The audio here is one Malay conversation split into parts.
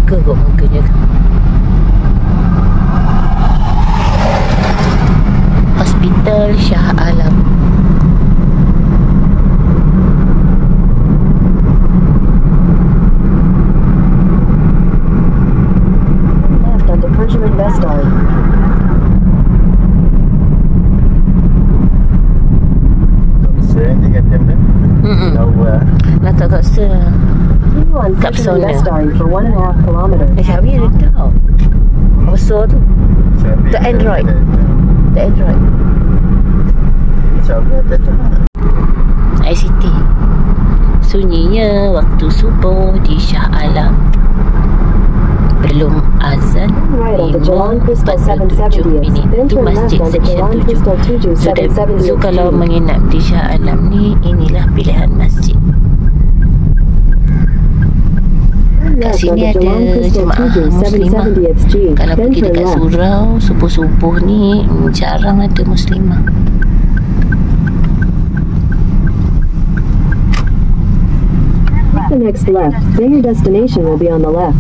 Jaga kot mungkinnya. Hospital Shah Alam. Left onto Percheron Lestari. Dia kata kan? Tahu lah. Nak tak kat sana. Continue on Percheron Kapsolnya. Lestari for 1.5 kilometers. Kami ada tahu. Besar tu. The Android. The Android. InsyaAllah tak tahu. ICT. Sunyinya waktu subuh di Shah Alam. Belum azan Right onto Jalan Crystal 5:47 minit. Then Itu turn left masjid onto section Jalan 7. Crystal 7 So kalau 778. menginap di Shah Alam ni, inilah pilihan masjid. Kat Left sini onto ada Jalan Crystal jemaah 7 muslimah. 770 G. Kalau Then pergi turn dekat left. surau subuh-subuh ni, jarang ada muslimah. Take the next left. Then your destination will be on the left.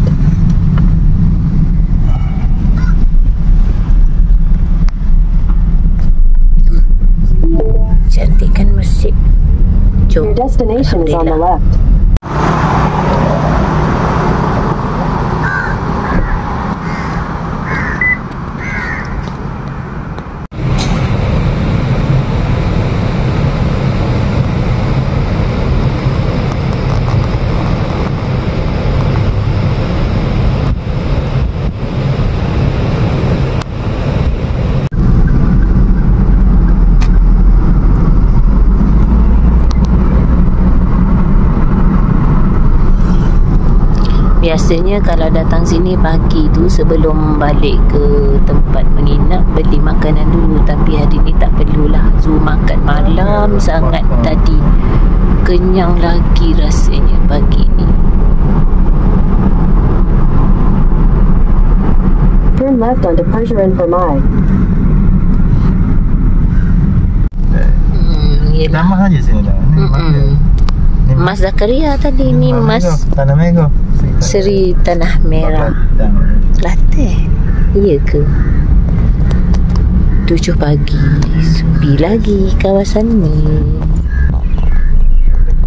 Cantik kan masjid. Jom. Your destination is on the Alhamdulillah. left. Biasanya kalau datang sini pagi tu sebelum balik ke tempat menginap, beli makanan dulu. Tapi hari ni tak perlulah. Zul makan malam sangat tadi. Kenyang lagi rasanya pagi ni. Turn left onto Percheron Permai. Yelah. Nama aja sini dah. Ni ni Mas Zakaria tadi ni Mas Tanah Mego. Seri Tanah Merah. Kelantan. Iya ke? 7 pagi. Sepi lagi kawasan ni.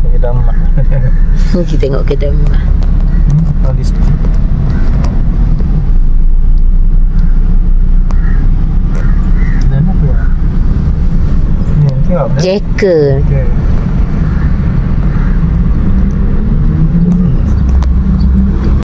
Kedamah. Kita tengok kedamah. Holistik. Dan apa ya? Ni tengok. Jeka. Okay.